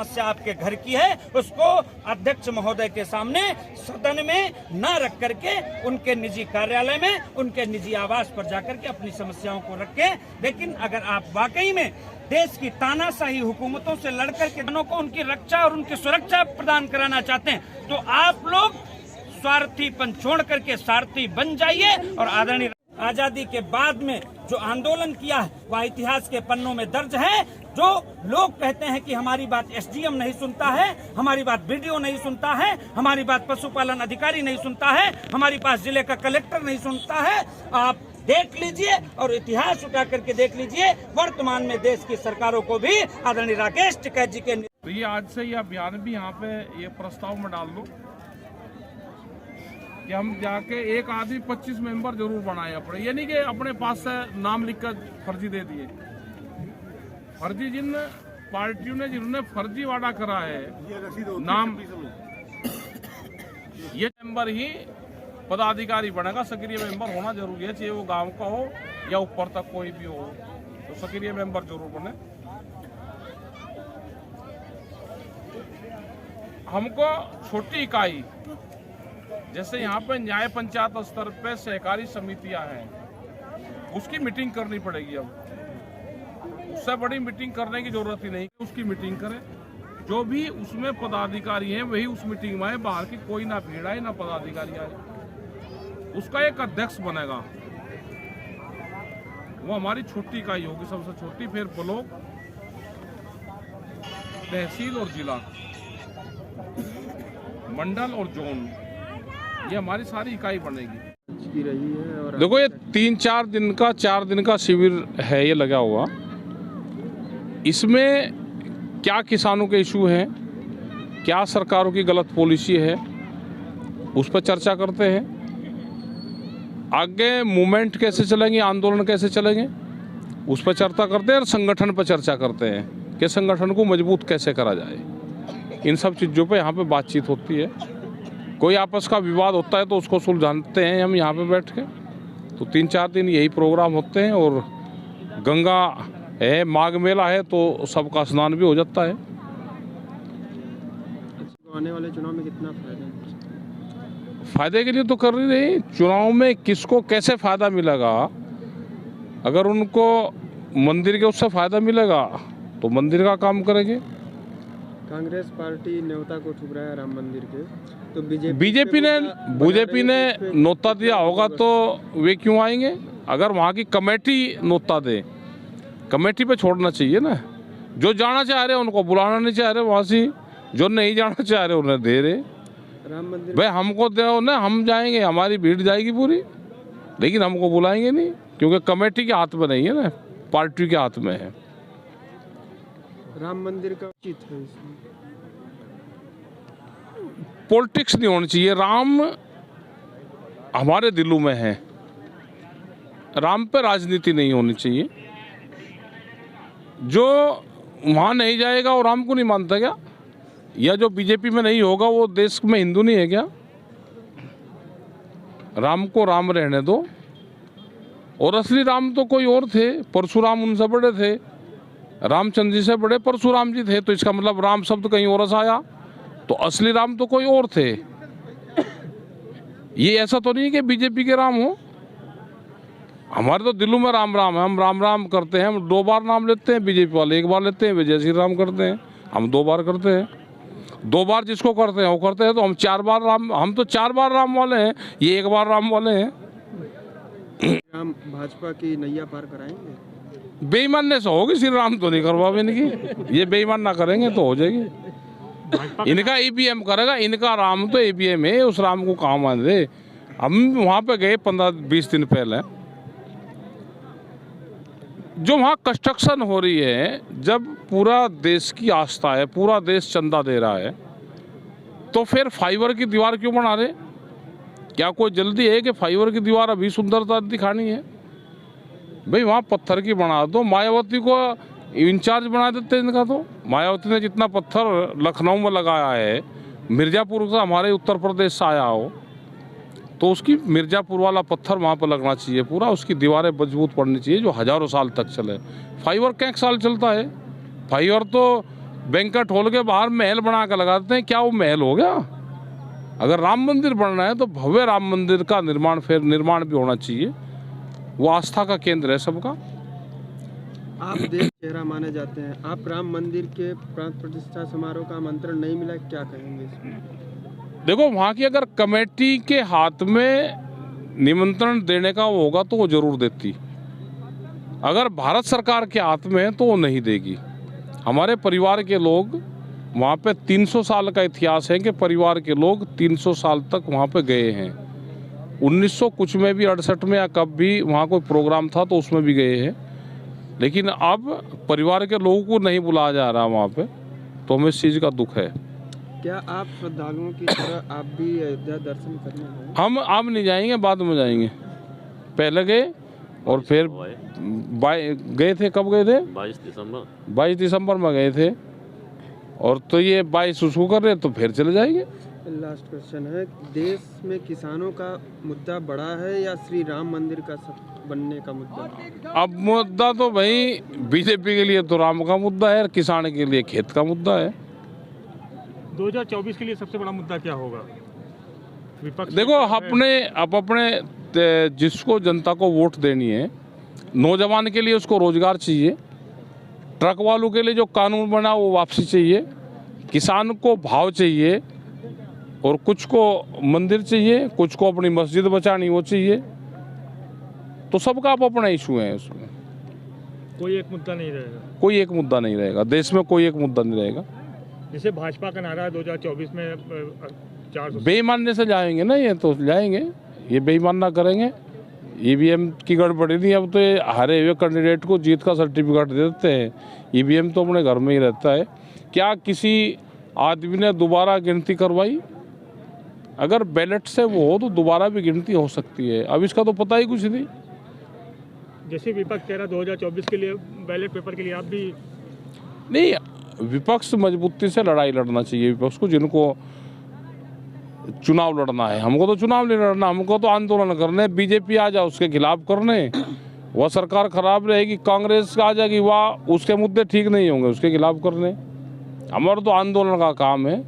समस्या आपके घर की है उसको अध्यक्ष महोदय के सामने सदन में न रख करके उनके निजी कार्यालय में, उनके निजी आवास पर जाकर के अपनी समस्याओं को रखें। लेकिन अगर आप वाकई में देश की तानाशाही हुकूमतों से लड़कर के जनों को उनकी रक्षा और उनकी सुरक्षा प्रदान कराना चाहते हैं तो आप लोग स्वार्थीपन छोड़ करके सारथी बन जाइए। और आदरणीय आजादी के बाद में जो आंदोलन किया है वह इतिहास के पन्नों में दर्ज है। जो लोग कहते हैं कि हमारी बात एसडीएम नहीं सुनता है, हमारी बात बीडीओ नहीं सुनता है, हमारी बात पशुपालन अधिकारी नहीं सुनता है, हमारी बात जिले का कलेक्टर नहीं सुनता है, आप देख लीजिए और इतिहास उठा करके देख लीजिए। वर्तमान में देश की सरकारों को भी आदरणीय राकेश टिकैत जी के तो ये आज से ये अभियान भी यहाँ पे ये प्रस्ताव में डाल दो कि हम जाके एक आदमी 25 मेंबर जरूर बनाए अपने, ये नहीं कि अपने पास से नाम लिखकर फर्जी दे दिए। फर्जी जिन पार्टियों ने जिन्होंने फर्जी वादा करा है नाम, ये मेंबर ही पदाधिकारी बनेगा। सक्रिय मेंबर होना जरूरी है, चाहे वो गांव का हो या ऊपर तक कोई भी हो, तो सक्रिय मेंबर जरूर बने। हमको छोटी इकाई जैसे यहाँ पे न्याय पंचायत स्तर पे सहकारी समितियां हैं, उसकी मीटिंग करनी पड़ेगी। अब उससे बड़ी मीटिंग करने की जरूरत ही नहीं, उसकी मीटिंग करें। जो भी उसमें पदाधिकारी हैं वही उस मीटिंग में आए, बाहर की कोई ना भीड़ आए ना पदाधिकारी आए। उसका एक अध्यक्ष बनेगा, वो हमारी छोटी इकाई होगी, सबसे छोटी। फिर ब्लॉक, तहसील और जिला, मंडल और जोन, ये हमारी सारी इकाई बनेगी रही है। और देखो ये 3-4 दिन का 4 दिन का शिविर है ये लगा हुआ। इसमें क्या किसानों के इशू हैं, क्या सरकारों की गलत पॉलिसी है, उस पर चर्चा करते हैं। आगे मूवमेंट कैसे चलेंगे, आंदोलन कैसे चलेंगे, उस पर चर्चा करते हैं। और संगठन पर चर्चा करते हैं कि संगठन को मजबूत कैसे करा जाए। इन सब चीज़ों पे यहाँ पे बातचीत होती है। कोई आपस का विवाद होता है तो उसको सुलझाते हैं हम यहाँ पे बैठ के। तो 3-4 दिन यही प्रोग्राम होते हैं। और गंगा है, माघ मेला है तो सबका स्नान भी हो जाता है। आने वाले चुनाव में कितना फायदे के लिए तो कर ही रही। चुनाव में किसको कैसे फायदा मिलेगा, अगर उनको मंदिर के उससे फायदा मिलेगा तो मंदिर का काम करेंगे। कांग्रेस पार्टी न्योता को ठुकराया राम मंदिर के, तो बीजेपी ने न्योता दिया होगा तो वे क्यों आएंगे। अगर वहाँ की कमेटी न्योता दे, कमेटी पे छोड़ना चाहिए ना। जो जाना चाह रहे उनको बुलाना नहीं चाह रहे वहाँ से, जो नहीं जाना चाह रहे उन्हें दे रहे। राम मंदिर भाई हमको दो ना, हम जाएंगे, हमारी भीड़ जाएगी पूरी, लेकिन हमको बुलाएंगे नहीं, क्योंकि कमेटी के हाथ में नहीं है ना, पार्टी के हाथ में है। राम मंदिर का उचित है इसमें पॉलिटिक्स नहीं होनी चाहिए। राम हमारे दिलों में है, राम पे राजनीति नहीं होनी चाहिए। जो वहाँ नहीं जाएगा वो राम को नहीं मानता क्या, या जो बीजेपी में नहीं होगा वो देश में हिंदू नहीं है क्या। राम को राम रहने दो। और असली राम तो कोई और थे, परशुराम उनसे बड़े थे, रामचंद्र जी से बड़े परशुराम जी थे। तो इसका मतलब राम शब्द कहीं और से आया, तो असली राम तो कोई और थे। ये ऐसा तो नहीं है कि बीजेपी के राम हो। हमारे तो दिलों में राम राम है, हम राम राम करते हैं। हम 2 बार नाम लेते हैं, बीजेपी वाले 1 बार लेते हैं। वे जय श्री राम करते हैं, हम 2 बार करते हैं। 2 बार जिसको करते हैं वो करते हैं। तो हम 4 बार राम, हम तो 4 बार राम वाले हैं, ये 1 बार राम वाले हैं। राम भाजपा की नैया पार कराएंगे। बेईमानने से होगी, श्री राम तो नहीं करवा इनकी। ये बेईमान ना करेंगे तो हो जाएगी। इनका ईवीएम करेगा, इनका राम तो ईवीएम है, उस राम को कहाँ मान दे। हम वहाँ पे गए 15-20 दिन पहले, जो वहाँ कंस्ट्रक्शन हो रही है, जब पूरा देश की आस्था है, पूरा देश चंदा दे रहा है, तो फिर फाइबर की दीवार क्यों बना रहे। क्या कोई जल्दी है कि फाइबर की दीवार अभी सुंदरता दिखानी है। भाई वहाँ पत्थर की बना दो। मायावती को इंचार्ज बना देते इनका। तो मायावती ने जितना पत्थर लखनऊ में लगाया है, मिर्ज़ापुर का हमारे उत्तर प्रदेश से आया हो, तो उसकी मिर्ज़ापुर वाला पत्थर वहाँ पर लगना चाहिए पूरा। उसकी दीवारें मजबूत पड़नी चाहिए जो हज़ारों साल तक चले। फाइबर क्या 1 साल चलता है। फाइबर तो बैंक्वेट हॉल के बाहर महल बना कर लगा देते हैं, क्या वो महल हो गया? अगर राम मंदिर बनना है तो भव्य राम मंदिर का निर्माण भी होना चाहिए। वो आस्था का केंद्र है सबका। आप देश चेहरा माने जाते हैं, आप राम मंदिर के प्राण प्रतिष्ठा समारोह का आमंत्रण नहीं मिला, क्या कहेंगे इसमें? देखो, वहाँ की अगर कमेटी के हाथ में निमंत्रण देने का वो होगा तो वो जरूर देती। अगर भारत सरकार के हाथ में है तो वो नहीं देगी। हमारे परिवार के लोग वहाँ पे 300 साल का इतिहास है कि परिवार के लोग 300 साल तक वहाँ पे गए हैं। 1900 कुछ में भी 68 में या कब भी वहाँ कोई प्रोग्राम था तो उसमें भी गए हैं, लेकिन अब परिवार के लोगों को नहीं बुलाया जा रहा वहाँ पे, तो हमें इस चीज़ का दुख है। क्या आप श्रद्धालुओं की तरह आप भी अयोध्या दर्शन करने आए? हम अब नहीं जाएंगे, बाद में जाएंगे। पहले गए और फिर गए थे, कब गए थे? 22 दिसंबर में गए थे, और तो ये 22 उसको कर रहे तो फिर चले जाएंगे। लास्ट क्वेश्चन है, देश में किसानों का मुद्दा बड़ा है या श्री राम मंदिर का बनने का मुद्दा? अब मुद्दा तो भाई बीजेपी के लिए तो राम का मुद्दा है, किसान के लिए खेत का मुद्दा है। 2024 के लिए सबसे बड़ा मुद्दा क्या होगा? विपक्ष देखो, अपने जिसको जनता को वोट देनी है, नौजवान के लिए उसको रोजगार चाहिए, ट्रक वालों के लिए जो कानून बना वो वापसी चाहिए, किसान को भाव चाहिए, और कुछ को मंदिर चाहिए, कुछ को अपनी मस्जिद बचानी वो चाहिए। तो सबका अपना इशू है, उसमें कोई एक मुद्दा नहीं रहेगा। कोई एक मुद्दा नहीं रहेगा, देश में कोई एक मुद्दा नहीं रहेगा। जैसे भाजपा का नारा है 2024 में 400 बेईमानने से जाएंगे ना, ये तो जाएंगे, ये बेईमान ना करेंगे। ईवीएम की गड़बड़ी नहीं, अब तो ये हारे हुए कैंडिडेट को जीत का सर्टिफिकेट दे देते हैं। ईवीएम तो अपने घर में ही रहता है। क्या किसी आदमी ने दोबारा गिनती करवाई? अगर बैलेट से वो हो तो दोबारा भी गिनती हो सकती है, अब इसका तो पता ही कुछ नहीं। जैसे विपक्ष कह रहा 2024 के लिए बैलेट पेपर के लिए आप भी नहीं, विपक्ष मजबूती से लड़ाई लड़ना चाहिए विपक्ष को। जिनको चुनाव लड़ना है, हमको तो चुनाव नहीं लड़ना, हमको तो आंदोलन करने। बीजेपी आ जाए उसके खिलाफ करने, वह सरकार खराब रहेगी। कांग्रेस आ जाएगी, वह उसके मुद्दे ठीक नहीं होंगे, उसके खिलाफ करने। हमारा तो आंदोलन का काम है,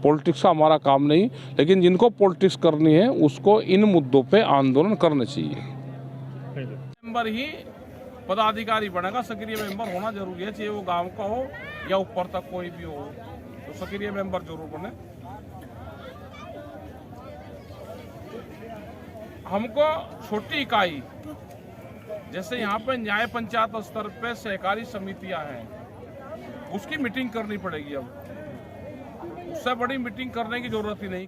पॉलिटिक्स का हमारा काम नहीं। लेकिन जिनको पॉलिटिक्स करनी है उसको इन मुद्दों पे आंदोलन करने चाहिए। मेंबर ही पदाधिकारी बनेगा, सक्रिय मेंबर होना जरूरी है, चाहे वो गांव का हो या ऊपर तक कोई भी हो, तो सक्रिय मेंबर जरूर बने। हमको छोटी इकाई, जैसे यहाँ पे न्याय पंचायत स्तर पे सहकारी समितियां हैं, उसकी मीटिंग करनी पड़ेगी। अब उससे बड़ी मीटिंग करने की जरूरत ही नहीं।